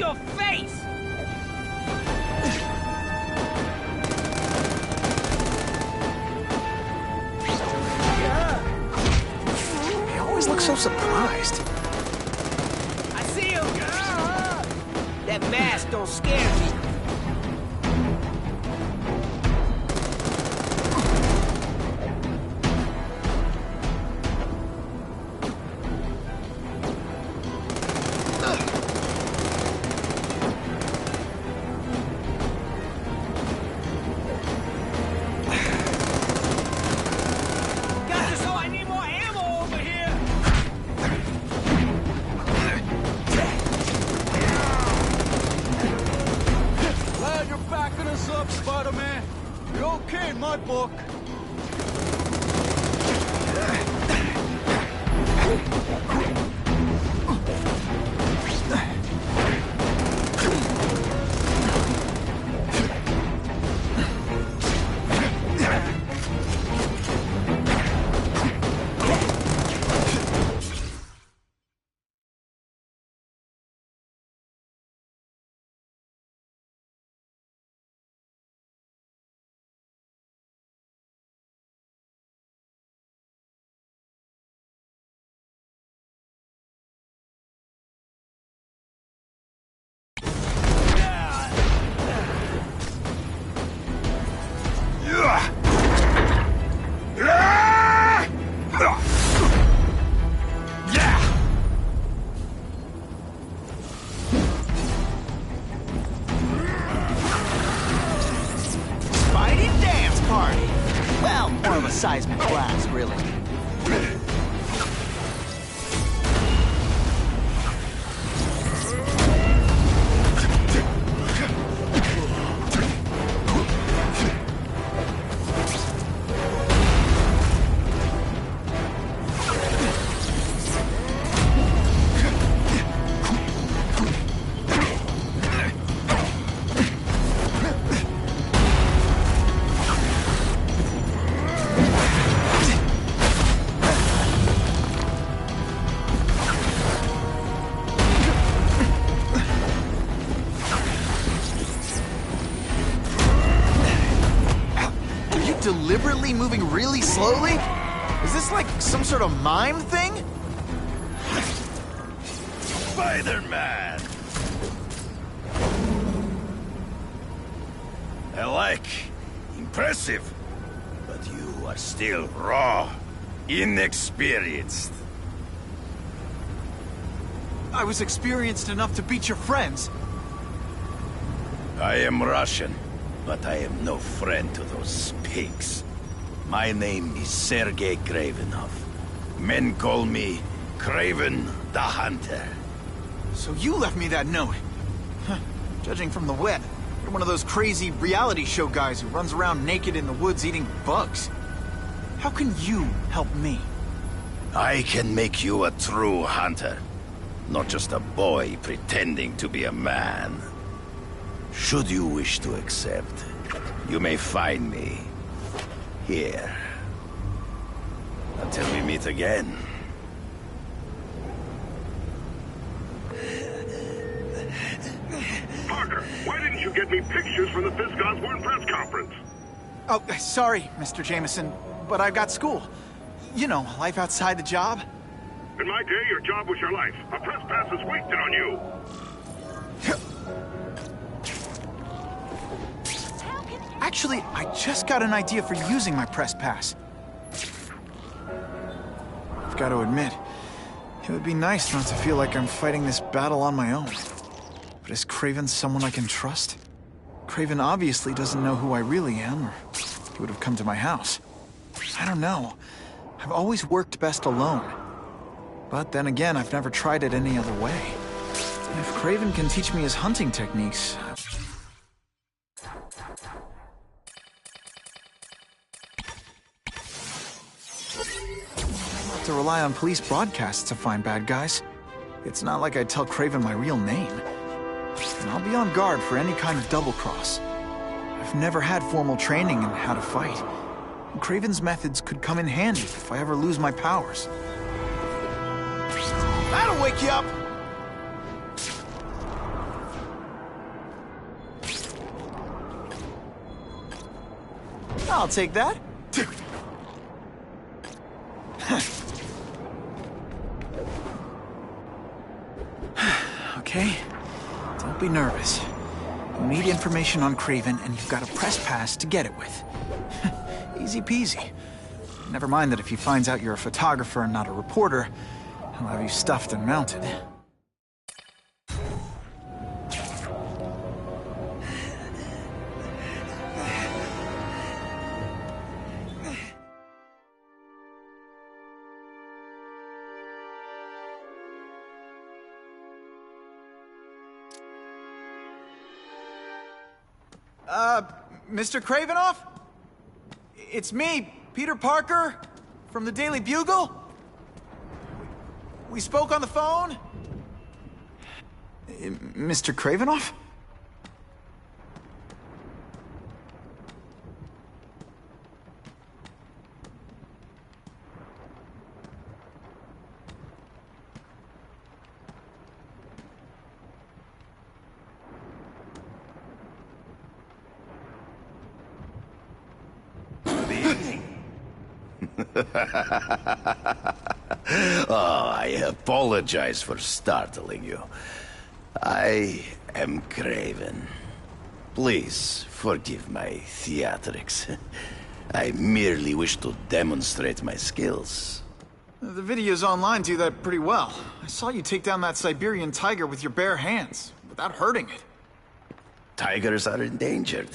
your face! He always looks so surprised. I see him! That mask don't scare me. Seismic class, really. Deliberately moving really slowly? Is this like some sort of mime thing? Spider-Man! I like. Impressive. But you are still raw, inexperienced. I was experienced enough to beat your friends. I am Russian, but I am no friend to those pigs. My name is Sergei Kravenov. Men call me Kraven the Hunter. So you left me that note. Huh. Judging from the web, you're one of those crazy reality show guys who runs around naked in the woods eating bugs. How can you help me? I can make you a true hunter. Not just a boy pretending to be a man. Should you wish to accept, you may find me here. Until we meet again. Parker, why didn't you get me pictures from the Fisk Osborne press conference? Oh, sorry, Mr. Jameson, but I've got school. You know, life outside the job. In my day, your job was your life. A press pass is wasted on you. Actually, I just got an idea for using my press pass. I've got to admit, it would be nice not to feel like I'm fighting this battle on my own. But is Kraven someone I can trust? Kraven obviously doesn't know who I really am, or he would have come to my house. I don't know. I've always worked best alone. But then again, I've never tried it any other way. If Kraven can teach me his hunting techniques... I'll have to rely on police broadcasts to find bad guys. It's not like I'd tell Kraven my real name. And I'll be on guard for any kind of double-cross. I've never had formal training in how to fight. Kraven's methods could come in handy if I ever lose my powers. That'll wake you up! I'll take that. Okay, don't be nervous. You need information on Craven, and you've got a press pass to get it with. Easy peasy. Never mind that if he finds out you're a photographer and not a reporter, he'll have you stuffed and mounted. Mr. Kravinoff? It's me, Peter Parker, from the Daily Bugle. We spoke on the phone? Mr. Kravinoff? Oh, I apologize for startling you. I am Craven. Please forgive my theatrics. I merely wish to demonstrate my skills. The videos online do that pretty well. I saw you take down that Siberian tiger with your bare hands, without hurting it. Tigers are endangered.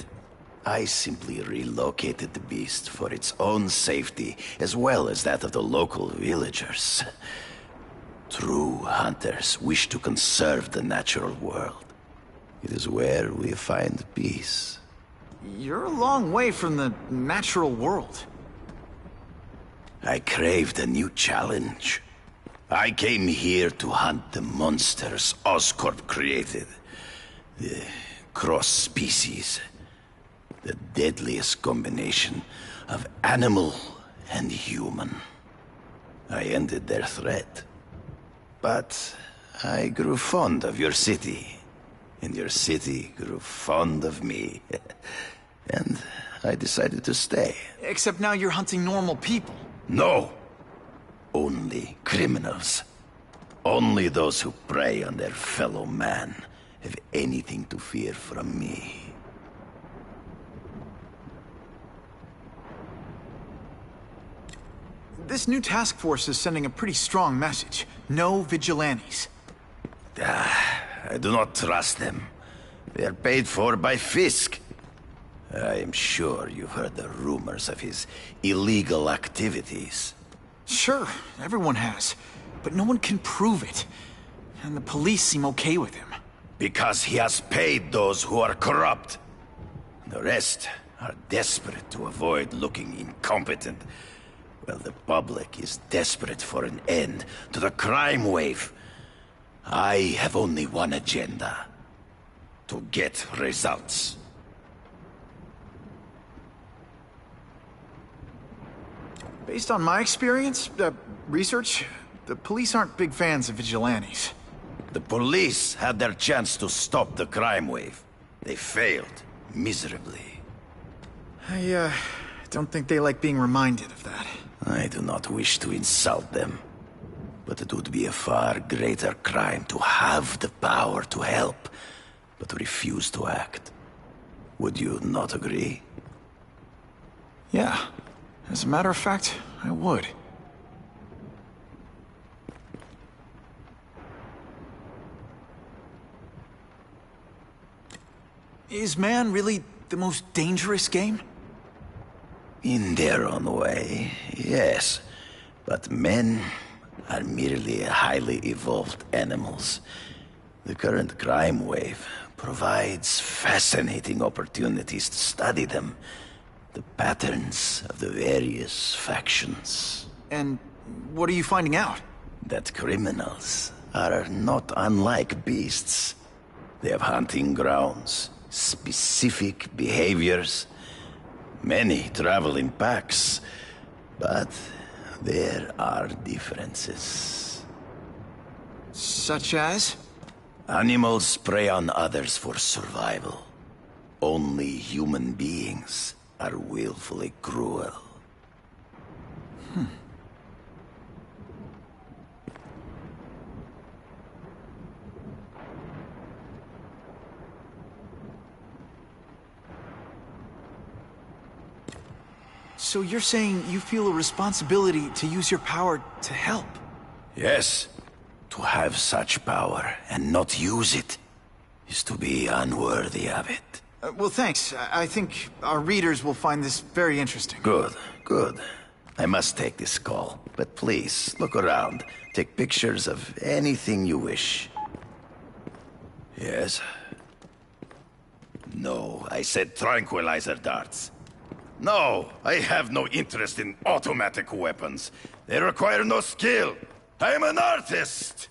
I simply relocated the beast for its own safety, as well as that of the local villagers. True hunters wish to conserve the natural world. It is where we find peace. You're a long way from the natural world. I craved a new challenge. I came here to hunt the monsters Oscorp created. The cross-species. The deadliest combination of animal and human. I ended their threat. But I grew fond of your city. And your city grew fond of me. And I decided to stay. Except now you're hunting normal people. No. Only criminals. Only those who prey on their fellow man have anything to fear from me. This new task force is sending a pretty strong message. No vigilantes. I do not trust them. They are paid for by Fisk. I am sure you've heard the rumors of his illegal activities. Sure, everyone has. But no one can prove it. And the police seem okay with him. Because he has paid those who are corrupt. The rest are desperate to avoid looking incompetent. Well, the public is desperate for an end to the crime wave. I have only one agenda. To get results. Based on my experience, research, the police aren't big fans of vigilantes. The police had their chance to stop the crime wave. They failed, miserably. I don't think they like being reminded of that. I do not wish to insult them. But it would be a far greater crime to have the power to help, but refuse to act. Would you not agree? Yeah. As a matter of fact, I would. Is man really the most dangerous game? In their own way, yes. But men are merely highly evolved animals. The current crime wave provides fascinating opportunities to study them. The patterns of the various factions. And what are you finding out? That criminals are not unlike beasts. They have hunting grounds, specific behaviors. Many travel in packs, but there are differences. Such as? Animals prey on others for survival. Only human beings are willfully cruel. So you're saying you feel a responsibility to use your power to help? Yes, to have such power and not use it is to be unworthy of it. Well, thanks. I think our readers will find this very interesting. Good, good. I must take this call, but please, look around. Take pictures of anything you wish. Yes? No, I said tranquilizer darts. No, I have no interest in automatic weapons. They require no skill. I am an artist!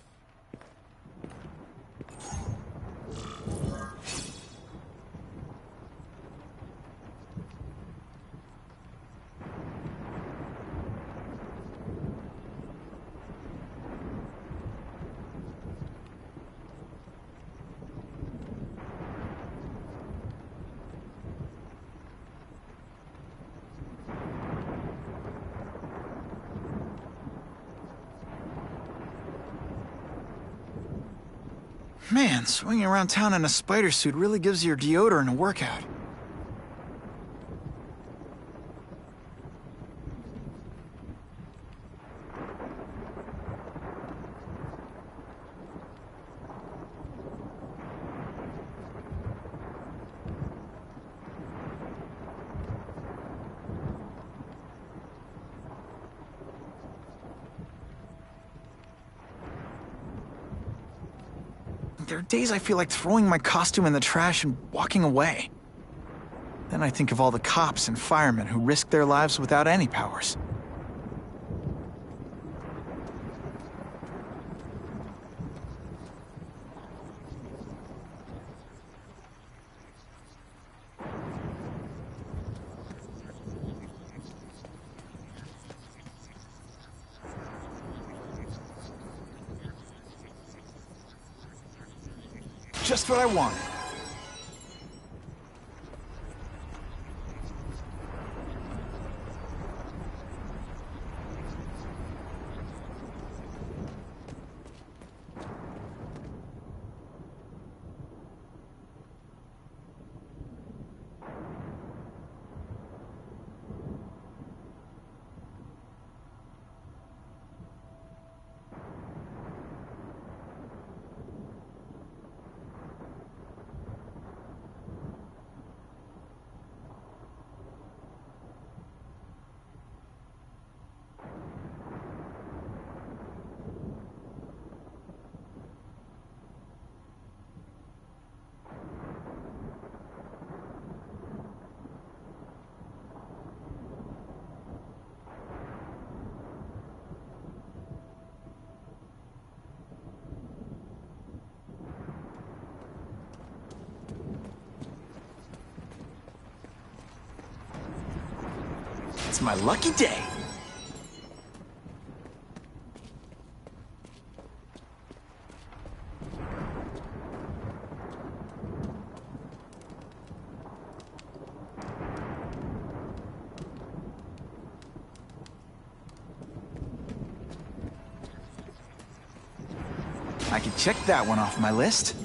Man, swinging around town in a spider suit really gives your deodorant a workout. There are days I feel like throwing my costume in the trash and walking away. Then I think of all the cops and firemen who risk their lives without any powers. Just what I wanted. It's my lucky day. I can check that one off my list.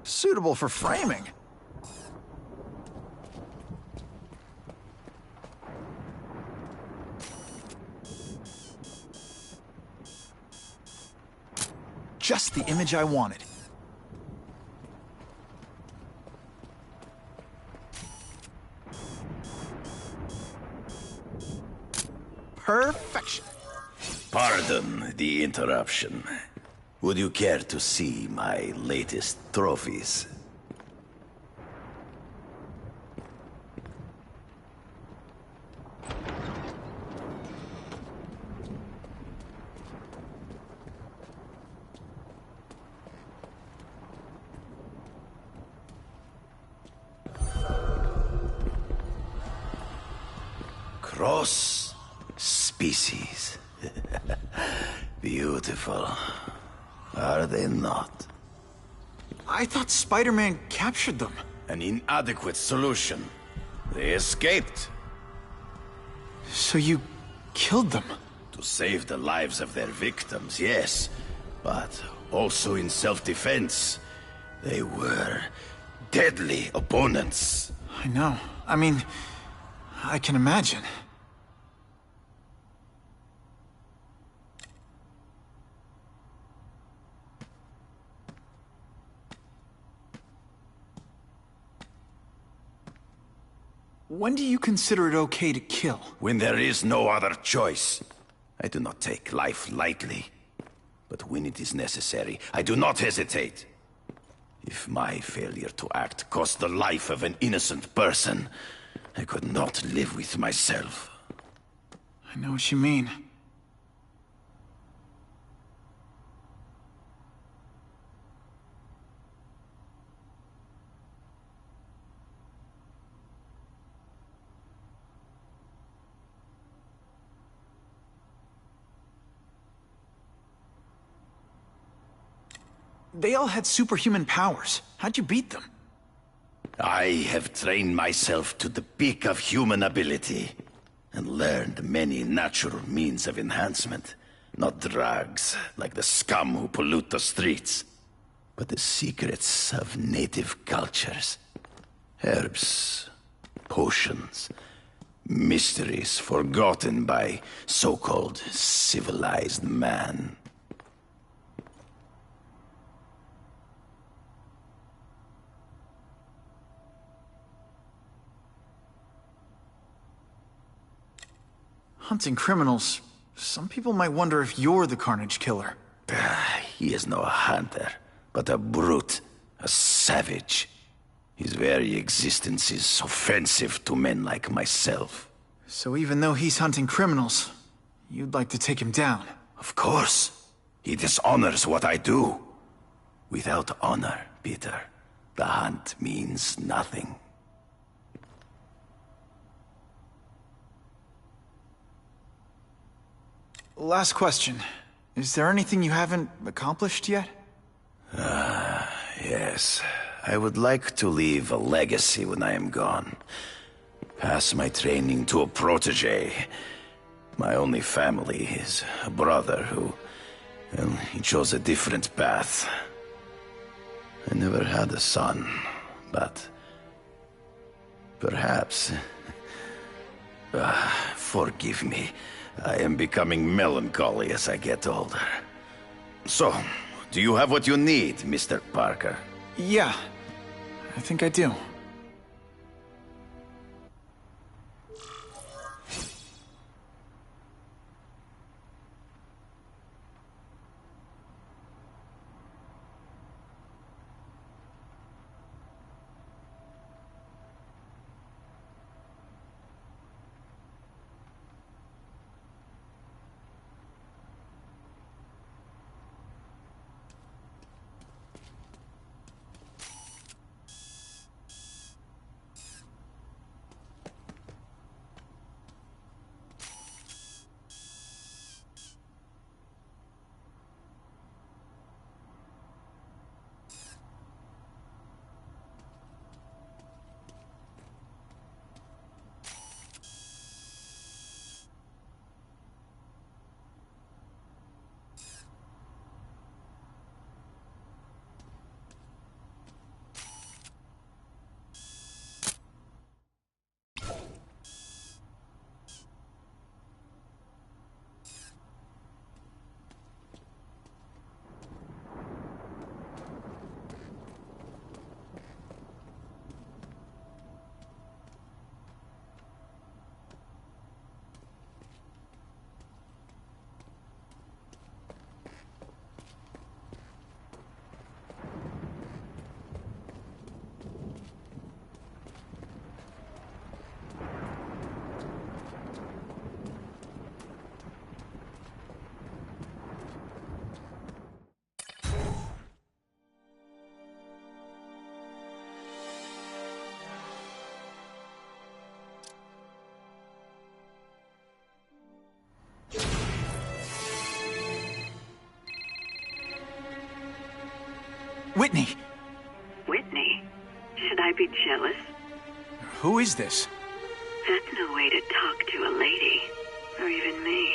Suitable for framing. Just the image I wanted. Perfection. Pardon the interruption. Would you care to see my latest trophies? Cross species. Beautiful. Are they not? I thought Spider-Man captured them. An inadequate solution. They escaped. So you killed them? To save the lives of their victims, yes. But also in self-defense. They were deadly opponents. I know. I mean, I can imagine. When do you consider it okay to kill? When there is no other choice. I do not take life lightly. But when it is necessary, I do not hesitate. If my failure to act cost the life of an innocent person, I could not live with myself. I know what you mean. They all had superhuman powers. How'd you beat them? I have trained myself to the peak of human ability, and learned many natural means of enhancement. Not drugs, like the scum who pollute the streets, but the secrets of native cultures. Herbs, potions, mysteries forgotten by so-called civilized man. Hunting criminals. Some people might wonder if you're the Carnage Killer. He is no hunter, but a brute, a savage. His very existence is offensive to men like myself. So even though he's hunting criminals, you'd like to take him down? Of course. He dishonors what I do. Without honor, Peter, the hunt means nothing. Last question. Is there anything you haven't accomplished yet? Yes. I would like to leave a legacy when I am gone. Pass my training to a protege. My only family is a brother who... well, he chose a different path. I never had a son, but... perhaps... forgive me. I am becoming melancholy as I get older. So, do you have what you need, Mr. Parker? Yeah, I think I do. Whitney! Whitney? Should I be jealous? Who is this? That's no way to talk to a lady. Or even me.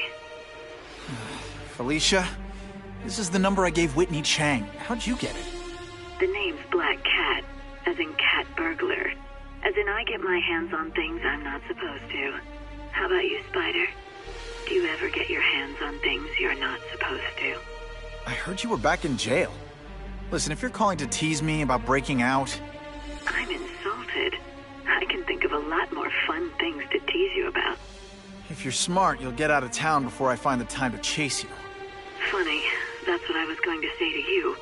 Felicia? This is the number I gave Whitney Chang. How'd you get it? The name's Black Cat, as in cat burglar. As in I get my hands on things I'm not supposed to. How about you, Spider? Do you ever get your hands on things you're not supposed to? I heard you were back in jail. Listen, if you're calling to tease me about breaking out... I'm insulted. I can think of a lot more fun things to tease you about. If you're smart, you'll get out of town before I find the time to chase you. Funny, that's what I was going to say to you.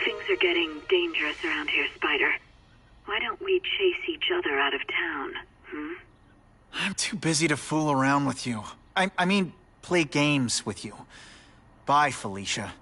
Things are getting dangerous around here, Spider. Why don't we chase each other out of town, I'm too busy to fool around with you. I mean, play games with you. Bye, Felicia.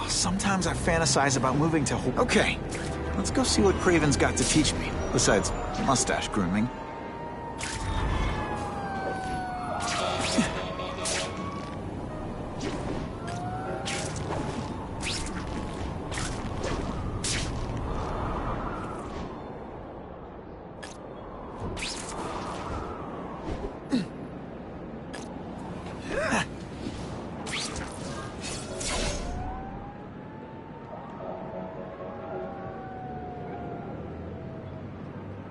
Sometimes I fantasize about moving to Hawaii. Okay, let's go see what Craven's got to teach me, besides mustache grooming.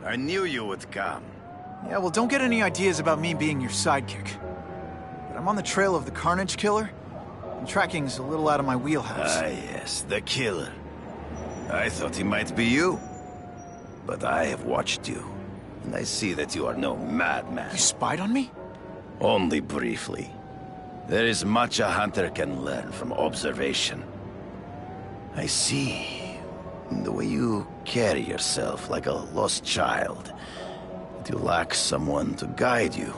I knew you would come. Yeah, well, don't get any ideas about me being your sidekick. But I'm on the trail of the Carnage Killer, and tracking's a little out of my wheelhouse. Ah, yes, the killer. I thought he might be you. But I have watched you, and I see that you are no madman. You spied on me? Only briefly. There is much a hunter can learn from observation. I see in the way you carry yourself like a lost child, that you lack someone to guide you,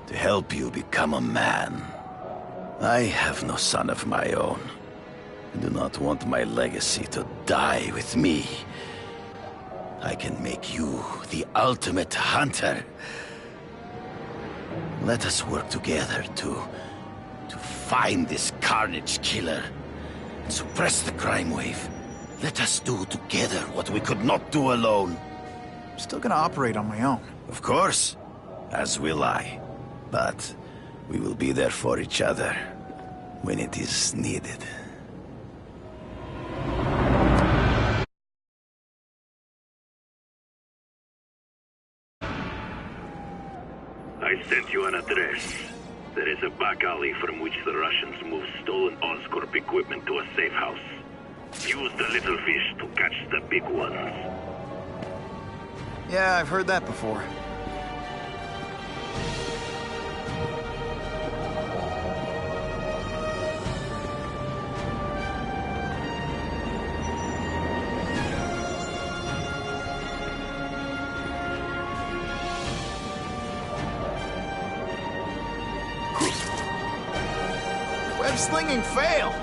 to help you become a man. I have no son of my own. I do not want my legacy to die with me. I can make you the ultimate hunter. Let us work together to find this Carnage Killer and suppress the crime wave. Let us do together what we could not do alone. I'm still gonna operate on my own. Of course, as will I. But we will be there for each other when it is needed. I sent you an address. There is a back alley from which the Russians move stolen Oscorp equipment to a safe house. Use the little fish to catch the big ones. Yeah, I've heard that before. Web slinging fail!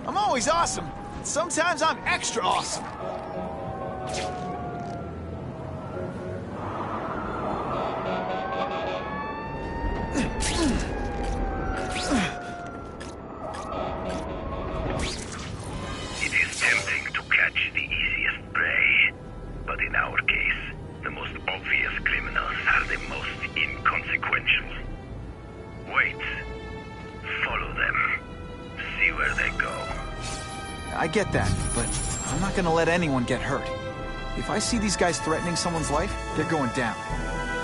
I'm always awesome. Sometimes I'm extra awesome. It is tempting to catch the easiest prey, but in our case, the most obvious criminals are the most inconsequential. Wait. Follow them. See where they go. I get that, but I'm not gonna let anyone get hurt. If I see these guys threatening someone's life, they're going down.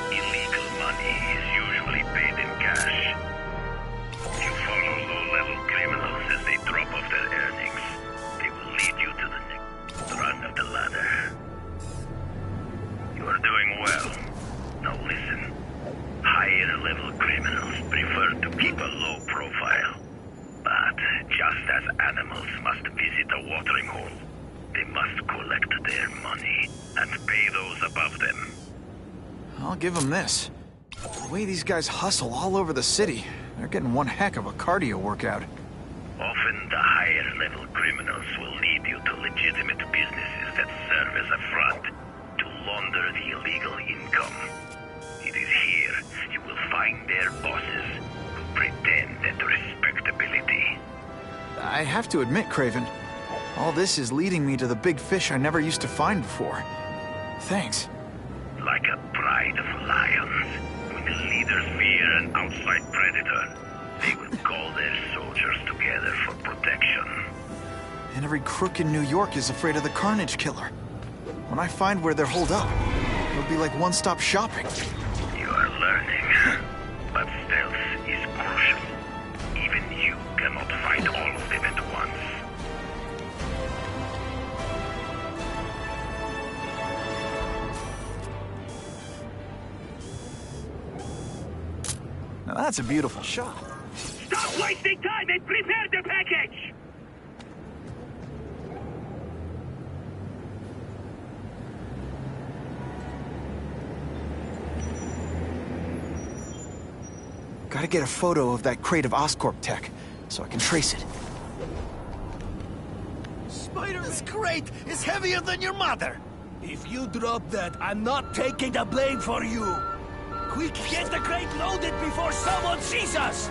Illegal money is usually paid in cash. You follow low-level criminals as they drop off their earnings. They will lead you to the next rung of the ladder. You are doing well. Now listen. Higher-level criminals prefer to keep a low profile. But just as animals must visit a watering hole, they must collect their money and pay those above them. I'll give them this. The way these guys hustle all over the city, they're getting one heck of a cardio workout. Often the higher-level criminals will lead you to legitimate businesses that serve as a front to launder the illegal income. It is here you will find their bosses who pretend at respectability. I have to admit, Craven, all this is leading me to the big fish I never used to find before. Thanks. Like a pride of lions, when the leaders fear an outside predator, they will call their soldiers together for protection. And every crook in New York is afraid of the Carnage Killer. When I find where they're holed up, it'll be like one-stop shopping. You are learning, but stealth is crucial. Even you cannot find all of them at once. Now that's a beautiful shot. Stop wasting time and prepare the package! Gotta get a photo of that crate of Oscorp tech, so I can trace it. Spider, this crate is heavier than your mother. If you drop that, I'm not taking the blame for you. Quick, get the crate loaded before someone sees us!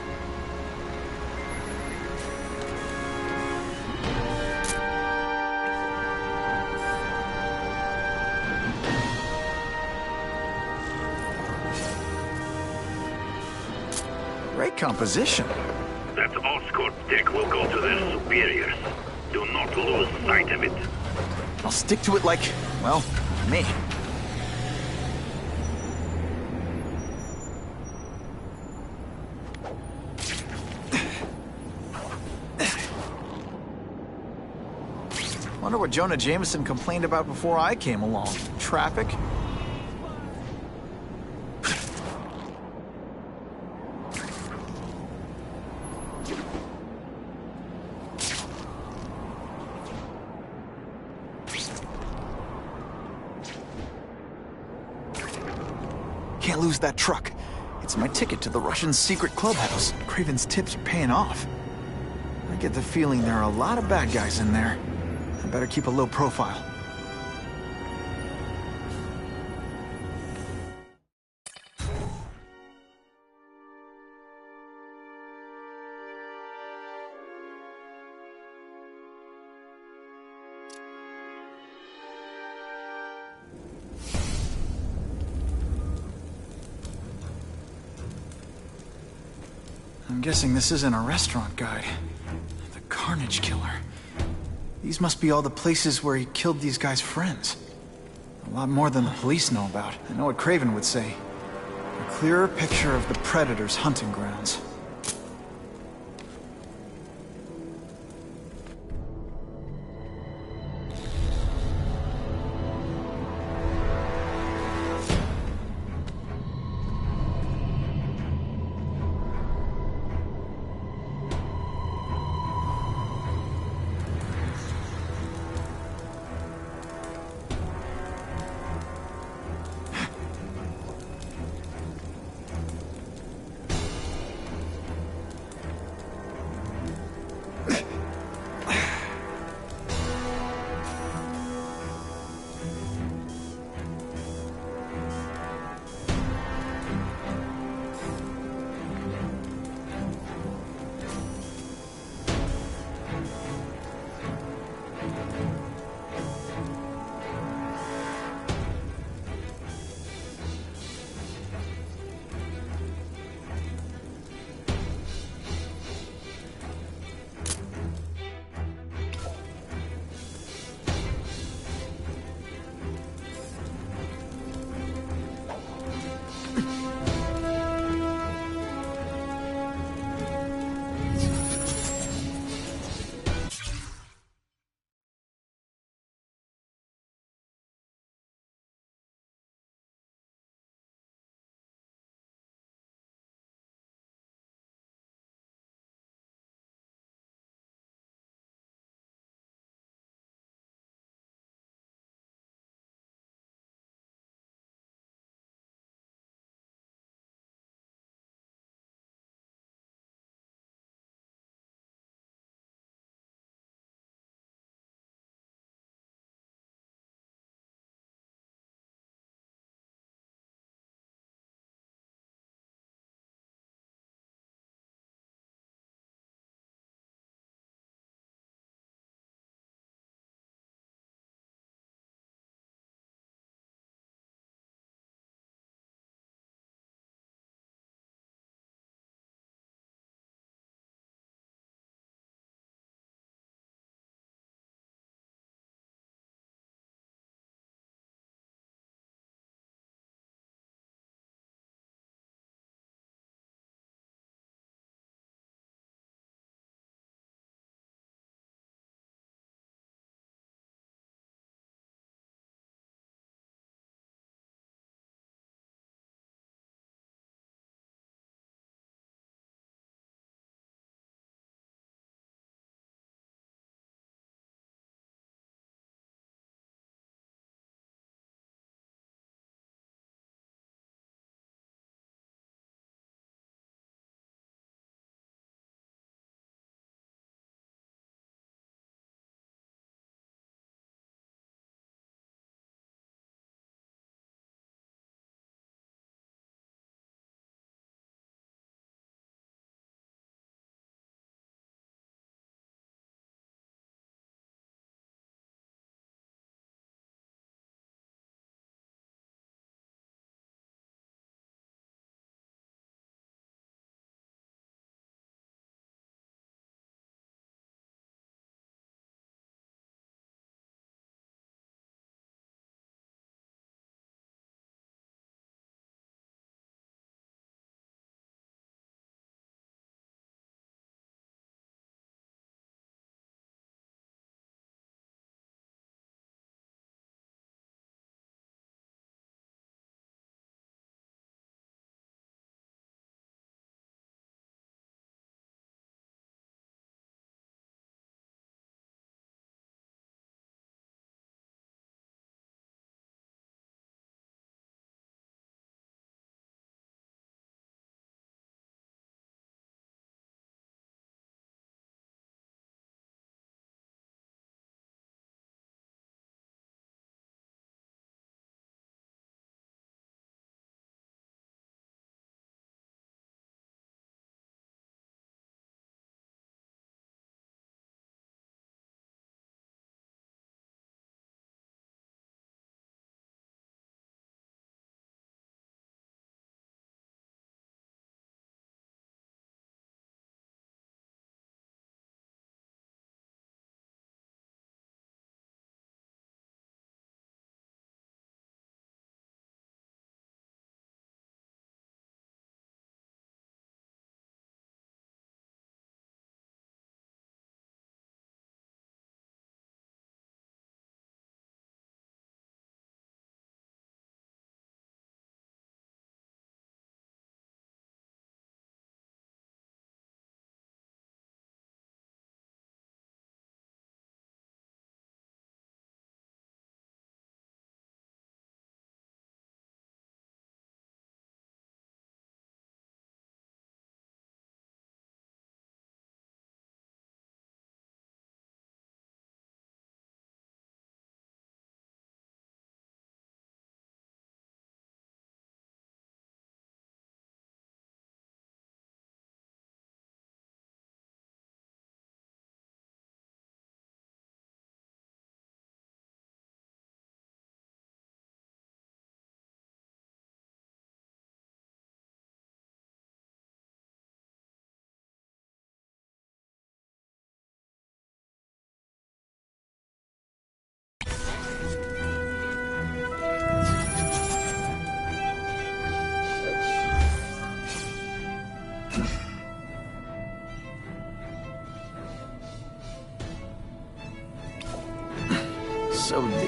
Great composition. That Oscorp tech will go to their superiors. Do not lose sight of it. I'll stick to it like, well, me. Wonder what Jonah Jameson complained about before I came along. Traffic? Can't lose that truck. It's my ticket to the Russian secret clubhouse. Craven's tips are paying off. I get the feeling there are a lot of bad guys in there. I better keep a low profile. I'm guessing this isn't a restaurant guide. The Carnage Killer. These must be all the places where he killed these guys' friends. A lot more than the police know about. I know what Craven would say. A clearer picture of the Predator's hunting grounds.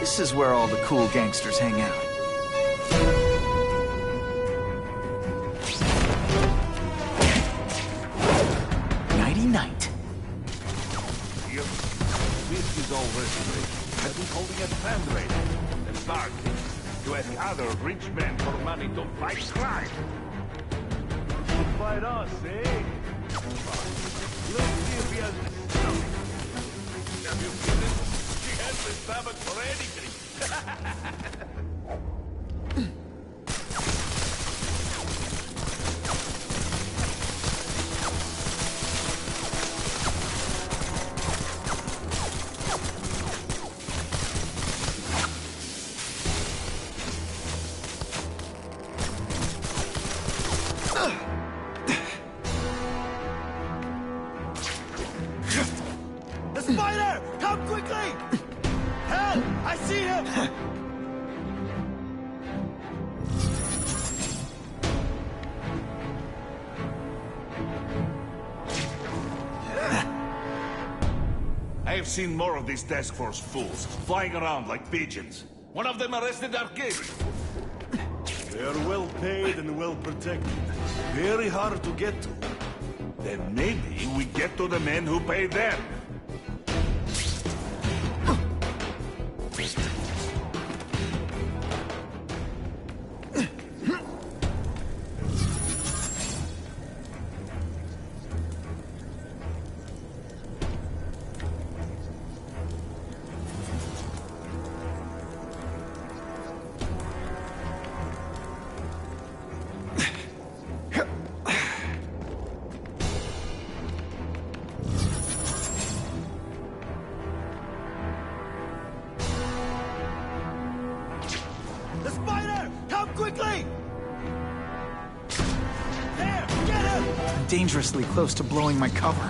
This is where all the cool gangsters hang out. Nighty-night. Here, this is already ready. I've been holding a fundraiser. The park to ask other rich men for money to fight crime. To fight us, eh? Let's see if he has the stomach. Have you seen it? He has the stomach for anything. The spider! Come quickly! Help! I see him! I have seen more of these task force fools flying around like pigeons. One of them arrested our kid. They are well paid and well protected. Very hard to get to. Then maybe we get to the men who pay them. The spider! Come quickly! There! Get him! I'm dangerously close to blowing my cover.